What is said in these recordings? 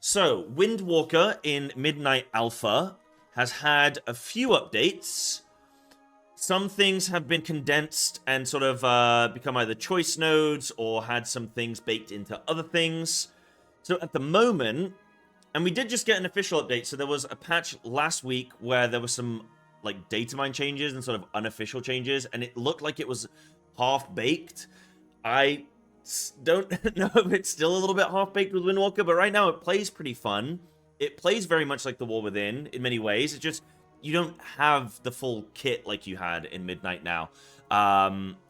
So, Windwalker in Midnight Alpha has had a few updates. Some things have been condensed and sort of become either choice nodes or had some things baked into other things. So at the moment, and we did just get an official update, so there was a patch last week where there was some like data mine changes and sort of unofficial changes, and it looked like it was half-baked. I don't know if it's still a little bit half-baked with Windwalker, but right now it plays pretty fun. It plays very much like The War Within in many ways. It's just you don't have the full kit like you had in Midnight now.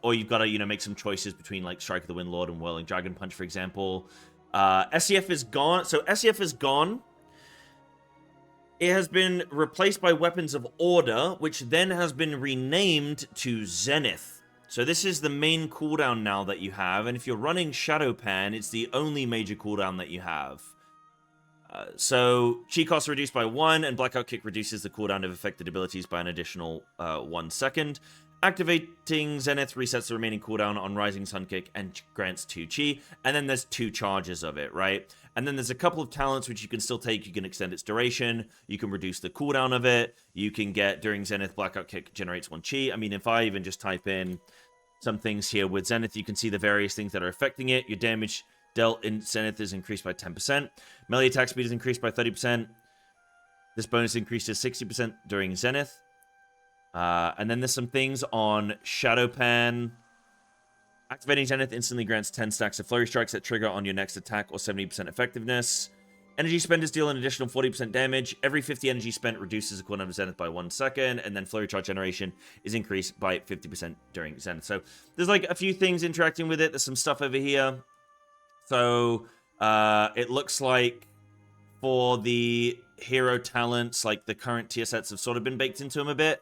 Or you've got to, make some choices between like Strike of the Windlord and Whirling Dragon Punch, for example. SEF is gone. So SEF is gone. It has been replaced by Weapons of Order, which then has been renamed to Zenith. So this is the main cooldown now that you have, and if you're running Shadow Pan, it's the only major cooldown that you have. So chi cost reduced by 1, and Blackout Kick reduces the cooldown of affected abilities by an additional 1 second. Activating Zenith resets the remaining cooldown on Rising Sun Kick and grants 2 chi, and then there's 2 charges of it, right? And then there's a couple of talents which you can still take. You can extend its duration, you can reduce the cooldown of it, you can get, during Zenith, Blackout Kick generates 1 chi. I mean, if I even just type in some things here with Zenith, you can see the various things that are affecting it. Your damage dealt in Zenith is increased by 10%. Melee attack speed is increased by 30%. This bonus increases 60% during Zenith. And then there's some things on Shadowpan. Activating Zenith instantly grants 10 stacks of Flurry Strikes that trigger on your next attack or 70% effectiveness. Energy spenders deal an additional 40% damage. Every 50 energy spent reduces the cooldown of Zenith by 1 second. And then Flurry Charge generation is increased by 50% during Zenith. So there's like a few things interacting with it. There's some stuff over here. So it looks like for the hero talents, like the current tier sets have sort of been baked into them a bit.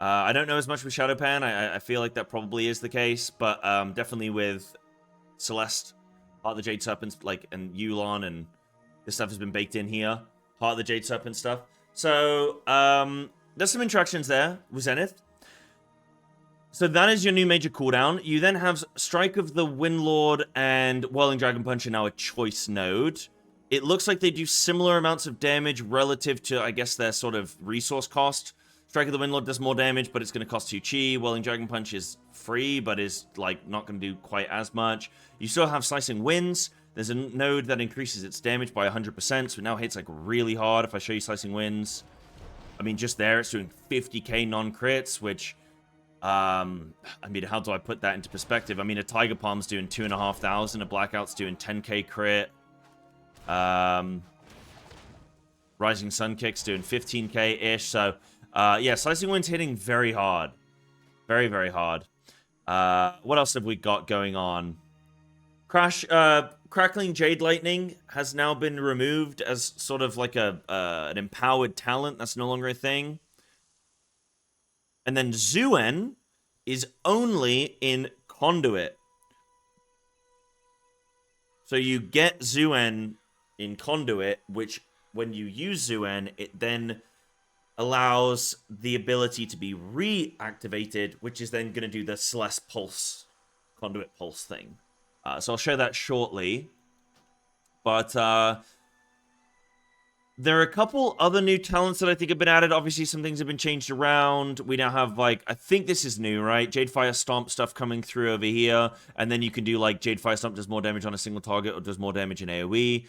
I don't know as much with Shadowpan. I feel like that probably is the case, but definitely with Celeste, Heart of the Jade Serpent, and Yulon, and this stuff has been baked in here. Heart of the Jade Serpent stuff. So there's some interactions there with Zenith. So that is your new major cooldown. You then have Strike of the Windlord and Whirling Dragon Punch are now a choice node. It looks like they do similar amounts of damage relative to, I guess, their sort of resource cost. Strike of the Windlord does more damage, but it's going to cost 2 chi. Whirling Dragon Punch is free, but is like not going to do quite as much. You still have Slicing Winds. There's a node that increases its damage by 100%, so it now hits like really hard. If I show you Slicing Winds, I mean, just there, it's doing 50k non-crits, which... I mean, how do I put that into perspective? I mean, a Tiger Palm's doing 2,500, a Blackout's doing 10k crit. Rising Sun Kick's doing 15k-ish, so, yeah, Slicing Wind's hitting very hard. Very, very hard. What else have we got going on? Crackling Jade Lightning has now been removed as sort of like an empowered talent. That's no longer a thing. And then Xuen is only in Conduit. So you get Xuen in Conduit, which when you use Xuen, it then allows the ability to be reactivated, which is then going to do the Celeste Pulse, Conduit Pulse thing. So I'll show that shortly. But there are a couple other new talents that I think have been added. Obviously, some things have been changed around. We now have, like, I think this is new, right? Jade Fire Stomp stuff coming through over here. And then you can do, like, Jade Fire Stomp does more damage on a single target or does more damage in AoE.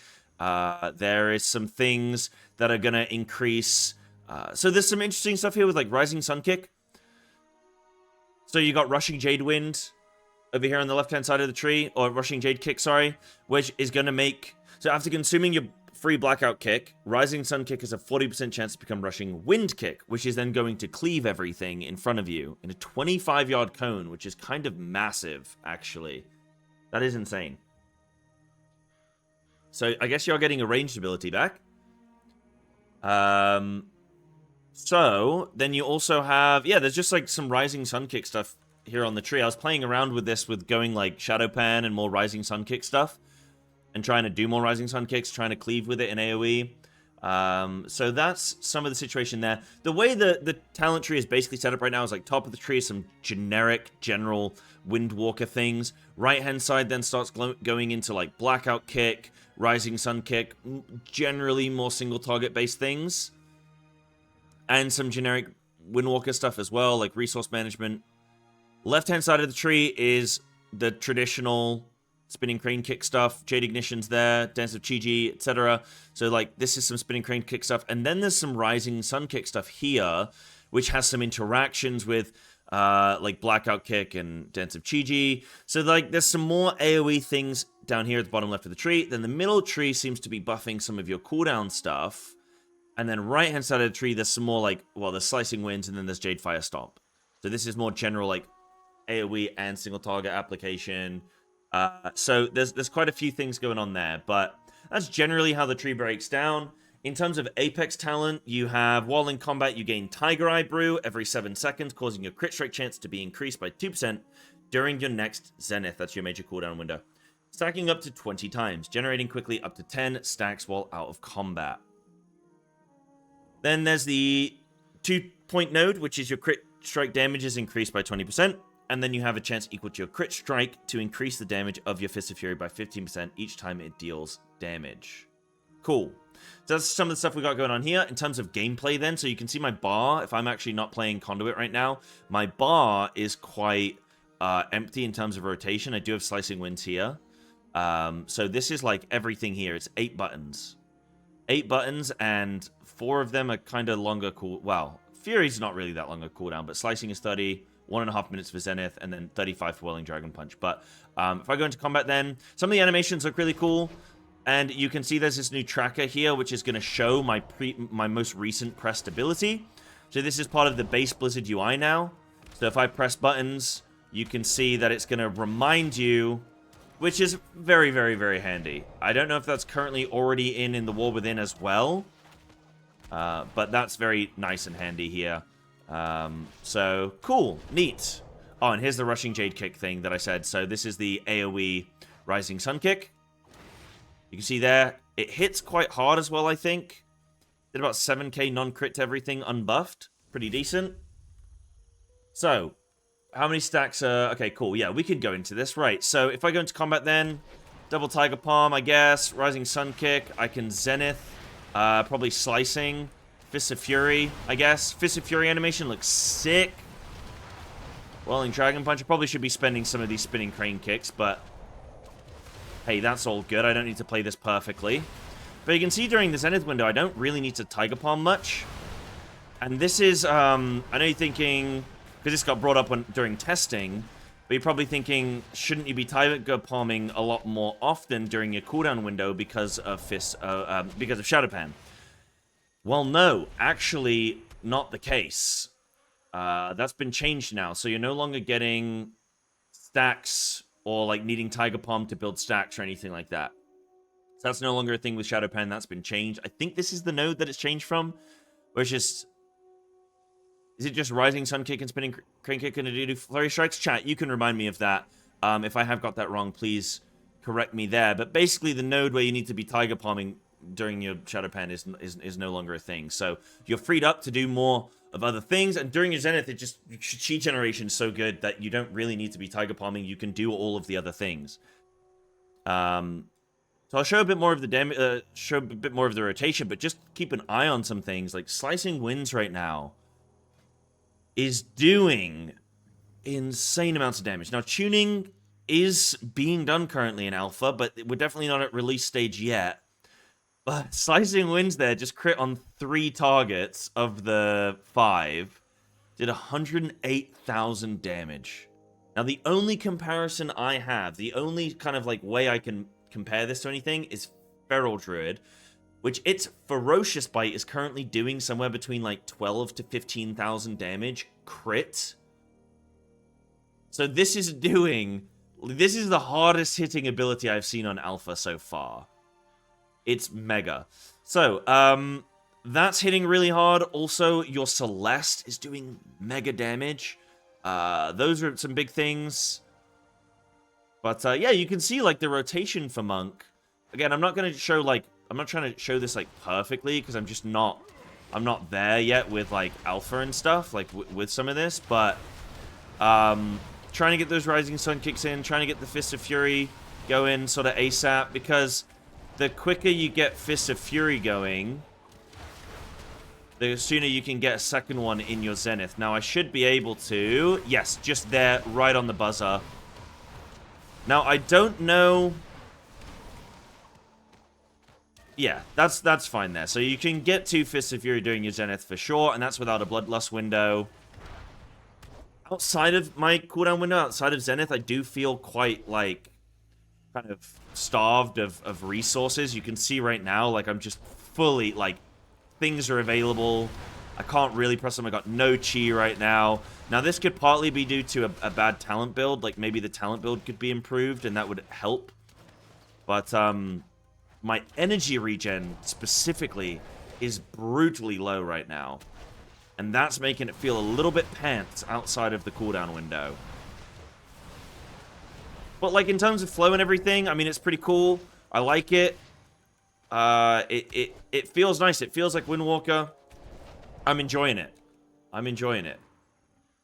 There is some things that are going to increase. So there's some interesting stuff here with, like, Rising Sun Kick. So you got Rushing Jade Wind over here on the left-hand side of the tree. Or Rushing Jade Kick, sorry. Which is going to make... So after consuming your free Blackout Kick, Rising Sun Kick has a 40% chance to become Rushing Wind Kick, which is then going to cleave everything in front of you in a 25-yard cone, which is kind of massive, actually. That is insane. So I guess you're getting a ranged ability back. So then you also have... Yeah, there's just like some Rising Sun Kick stuff here on the tree. I was playing around with this with going like Shadowpan and more Rising Sun Kick stuff. And trying to do more Rising Sun Kicks, trying to cleave with it in AoE. So that's some of the situation there. The way the talent tree is basically set up right now is like top of the tree is some generic, general Windwalker things. Right-hand side then starts going into like Blackout Kick, Rising Sun Kick, generally more single target based things. And some generic Windwalker stuff as well, like resource management. Left-hand side of the tree is the traditional spinning crane kick stuff, Jade Ignition's there, Dance of Chi-Ji, etc. So, like, this is some spinning crane kick stuff. And then there's some Rising Sun Kick stuff here, which has some interactions with, like, Blackout Kick and Dance of Chi-Ji. So, like, there's some more AoE things down here at the bottom left of the tree. Then the middle tree seems to be buffing some of your cooldown stuff. And then right-hand side of the tree, there's some more, like, well, there's Slicing Winds, and then there's Jade Fire Stomp. So this is more general, like, AoE and single target application. So there's quite a few things going on there, but that's generally how the tree breaks down. In terms of Apex talent, you have, while in combat, you gain Tiger Eye Brew every 7 seconds, causing your crit strike chance to be increased by 2% during your next Zenith. That's your major cooldown window. Stacking up to 20 times, generating quickly up to 10 stacks while out of combat. Then there's the 2-point node, which is your crit strike damage is increased by 20%. And then you have a chance equal to your crit strike to increase the damage of your Fist of Fury by 15% each time it deals damage. Cool. So that's some of the stuff we got going on here. In terms of gameplay then, so you can see my bar, if I'm actually not playing Conduit right now, my bar is quite empty in terms of rotation. I do have Slicing Winds here. So this is like everything here. It's 8 buttons. 8 buttons, and 4 of them are kind of longer cool. Well, Fury's not really that long a cooldown, but Slicing is 30, 1.5 minutes for Zenith, and then 35 for Whirling Dragon Punch. But if I go into combat then, some of the animations look really cool. And you can see there's this new tracker here, which is going to show my most recent pressed ability. So this is part of the base Blizzard UI now. So if I press buttons, you can see that it's going to remind you, which is very, very, very handy. I don't know if that's currently already in the War Within as well. But that's very nice and handy here. So, cool. Neat. Oh, and here's the Rushing Jade Kick thing that I said. So this is the AoE Rising Sun Kick. You can see there, it hits quite hard as well, I think. Did about 7k non-crit to everything unbuffed. Pretty decent. So, how many stacks are... Okay, cool. Yeah, we could go into this. Right, so if I go into combat then, double Tiger Palm, I guess. Rising Sun Kick. I can Zenith. Probably Slicing. Fist of Fury, I guess. Fist of Fury animation looks sick. Whirling Dragon Punch. I probably should be spending some of these spinning crane kicks, but... hey, that's all good. I don't need to play this perfectly. But you can see during the Zenith window, I don't really need to Tiger Palm much. And this is, I know you're thinking, because this got brought up during testing, but you're probably thinking, shouldn't you be Tiger Palming a lot more often during your cooldown window because of Shadow Pan? Well, no, actually not the case. That's been changed now, so you're no longer getting stacks or like needing Tiger Palm to build stacks or anything like that. So that's no longer a thing with Shadow Pen. That's been changed. I think this is the node that it's changed from, where it's just... is it just Rising Sun Kick and Spinning Crane Kick and do Flurry Strikes? Chat, you can remind me of that. If I have got that wrong, please correct me there. But basically, the node where you need to be Tiger Palming during your Shadow Pen is no longer a thing. So you're freed up to do more of other things, and during your Zenith, it just chi generation is so good that you don't really need to be Tiger Palming. You can do all of the other things. So I'll show a bit more of the show a bit more of the rotation, but just keep an eye on some things. Like Slicing Winds right now is doing insane amounts of damage. Now tuning is being done currently in alpha, but we're definitely not at release stage yet. But Slicing Winds there just crit on 3 targets of the 5. Did 108,000 damage. Now, the only comparison I have, the only kind of like way I can compare this to anything is Feral Druid, which its Ferocious Bite is currently doing somewhere between like 12 to 15,000 damage crit. So this is the hardest hitting ability I've seen on alpha so far. It's mega. So, that's hitting really hard. Also, your Celeste is doing mega damage. Those are some big things. But, yeah, you can see, like, the rotation for Monk. Again, I'm not going to show, like, trying to show this like perfectly because I'm just not. I'm not there yet with like alpha and stuff, like with some of this, but trying to get those Rising Sun kicks in, trying to get the Fist of Fury going sort of ASAP, because the quicker you get Fist of Fury going, the sooner you can get a second one in your Zenith. Now, I should be able to... Yes, just there, right on the buzzer. Now, I don't know... Yeah, that's fine there. So you can get 2 Fists of Fury during your Zenith for sure, and that's without a Bloodlust window. Outside of my cooldown window, outside of Zenith, I do feel quite, like, kind of starved of resources. You can see right now, like, I'm just fully, like, things are available. I can't really press them. I got no chi right now. Now, this could partly be due to a bad talent build. Like, maybe the talent build could be improved, and that would help. But, my energy regen, specifically, is brutally low right now. And that's making it feel a little bit pants outside of the cooldown window. But, like, in terms of flow and everything, I mean, it's pretty cool. I like it. It feels nice. It feels like Windwalker. I'm enjoying it. I'm enjoying it.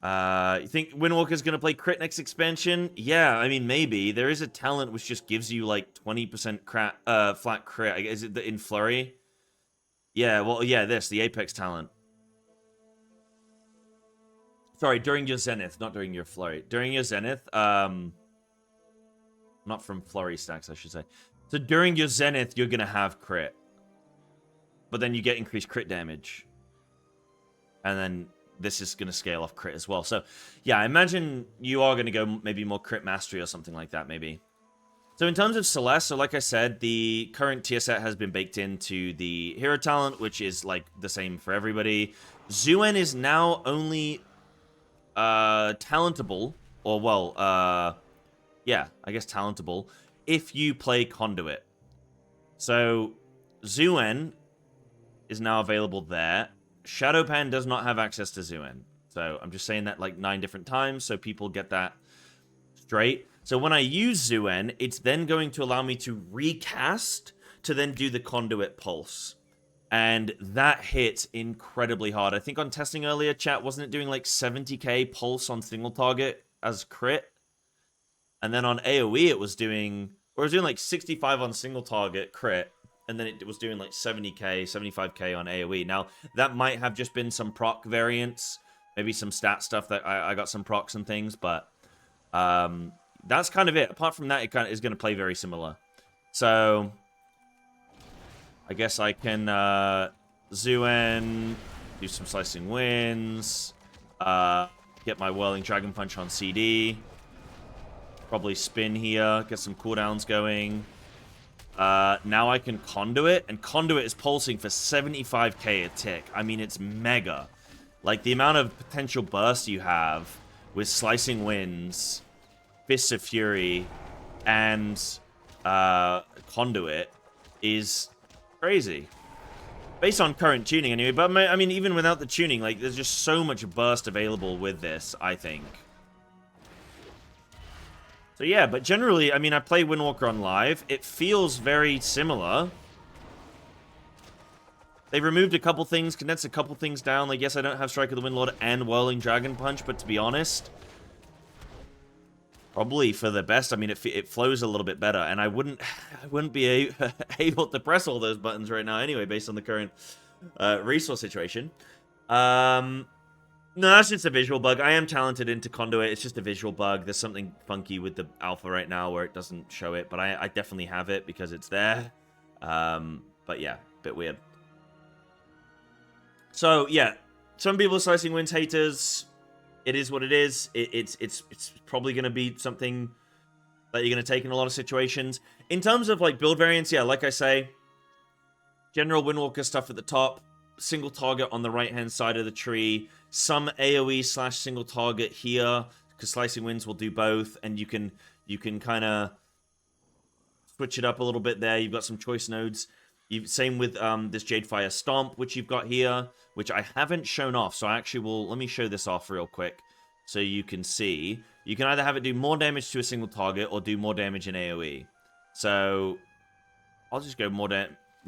You think Windwalker's going to play crit next expansion? Yeah, I mean, maybe. There is a talent which just gives you, like, 20% flat crit. Is it in Flurry? Yeah, well, yeah, the Apex talent. Sorry, during your Zenith, not during your Flurry. During your Zenith, not from Flurry stacks, I should say. So during your Zenith, you're going to have crit. But then you get increased crit damage. And then this is going to scale off crit as well. So, yeah, I imagine you are going to go maybe more crit mastery or something like that, maybe. So in terms of Celeste, so like I said, the current tier set has been baked into the hero talent, which is, like, the same for everybody. Xuen is now only... talentable, or, well, yeah, I guess talentable, if you play Conduit. So, Xuen is now available there. Shadowpan does not have access to Xuen. So, I'm just saying that, like, 9 different times, so people get that straight. So, when I use Xuen, it's then going to allow me to recast to then do the Conduit Pulse. And that hit incredibly hard. I think on testing earlier, chat, wasn't it doing like 70k pulse on single target as crit? And then on AoE, it was doing like 65 on single target crit. And then it was doing like 70k, 75k on AoE. Now, that might have just been some proc variants. Maybe some stat stuff that I got some procs and things. But that's kind of it. Apart from that, it kind of is going to play very similar. So... I guess I can Xuen, do some Slicing Winds, get my Whirling Dragon Punch on CD, probably spin here, get some cooldowns going. Now I can Conduit, and Conduit is pulsing for 75k a tick. I mean, it's mega. Like, the amount of potential burst you have with Slicing Winds, Fists of Fury, and Conduit is... crazy. Based on current tuning anyway, but I mean, even without the tuning, like, there's just so much burst available with this, I think. So yeah, but generally, I mean, I play Windwalker on live. It feels very similar. They removed a couple things, condensed a couple things down. Like, yes, I don't have Strike of the Windlord and Whirling Dragon Punch, but to be honest... probably for the best. I mean, it flows a little bit better, and I wouldn't be able to press all those buttons right now anyway, based on the current resource situation. No, that's just a visual bug. I am talented into Conduit. It's just a visual bug. There's something funky with the alpha right now where it doesn't show it, but I definitely have it because it's there. But yeah, bit weird. So yeah, some people are Slicing Winds haters. It is what it is. It's probably going to be something that you're going to take in a lot of situations. In terms of, like, build variants, yeah, like I say, general Windwalker stuff at the top, single target on the right-hand side of the tree, some AoE / single target here, because Slicing Winds will do both, and you can kind of switch it up a little bit there. You've got some choice nodes. Same with this Jadefire Stomp, which you've got here, which I haven't shown off. So I actually will... let me show this off real quick so you can see. You can either have it do more damage to a single target or do more damage in AoE. So I'll just go more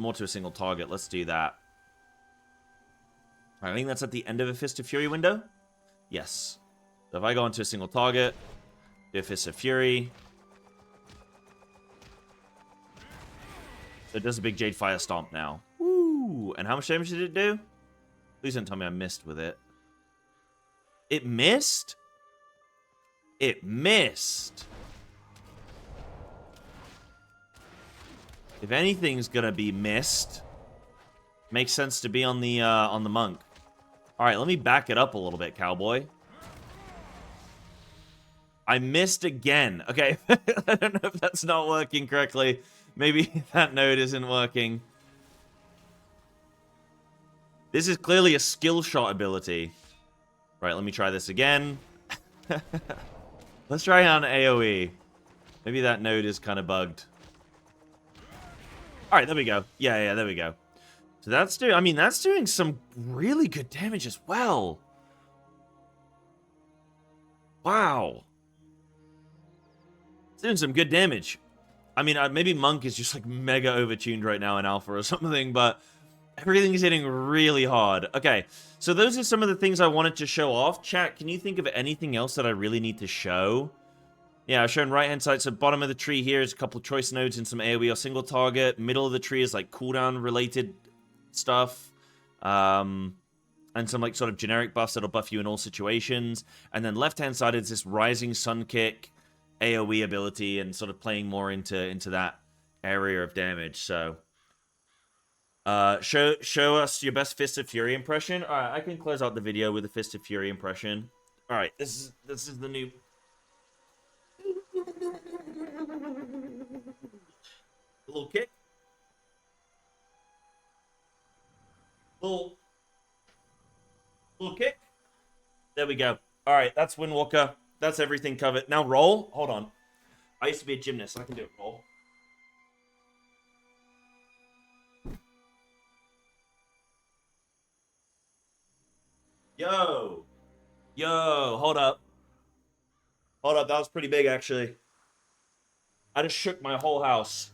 more to a single target. Let's do that. I think that's at the end of a Fist of Fury window. Yes. So if I go into a single target, do a Fist of Fury. So it does a big Jade Fire Stomp now. Woo! And how much damage did it do? Please don't tell me I missed with it. It missed? It missed. If anything's gonna be missed, makes sense to be on the monk. All right, let me back it up a little bit, cowboy. I missed again. Okay, I don't know if that's not working correctly. Maybe that node isn't working. This is clearly a skill shot ability. Right, let me try this again. Let's try on AoE. Maybe that node is kind of bugged. All right, there we go. Yeah, there we go. So that's doing, I mean, that's doing some really good damage as well. Wow. It's doing some good damage. I mean, maybe Monk is just like mega overtuned right now in Alpha or something, but everything is hitting really hard. Okay, so those are some of the things I wanted to show off. Chat, can you think of anything else that I really need to show? Yeah, I've shown right-hand side. So bottom of the tree here is a couple of choice nodes and some AoE or single target. Middle of the tree is like cooldown-related stuff. And some like sort of generic buffs that'll buff you in all situations. And then left-hand side is this Rising Sun Kick AoE ability and sort of playing more into that area of damage. So show us your best Fist of Fury impression. All right, I can close out the video with a Fist of Fury impression. All right, this is the new... little kick. Little kick. There we go. All right, that's Windwalker. That's everything covered. Now roll. Hold on. I used to be a gymnast, so I can do it. Roll. Yo. Hold up. Hold up. That was pretty big, actually. I just shook my whole house.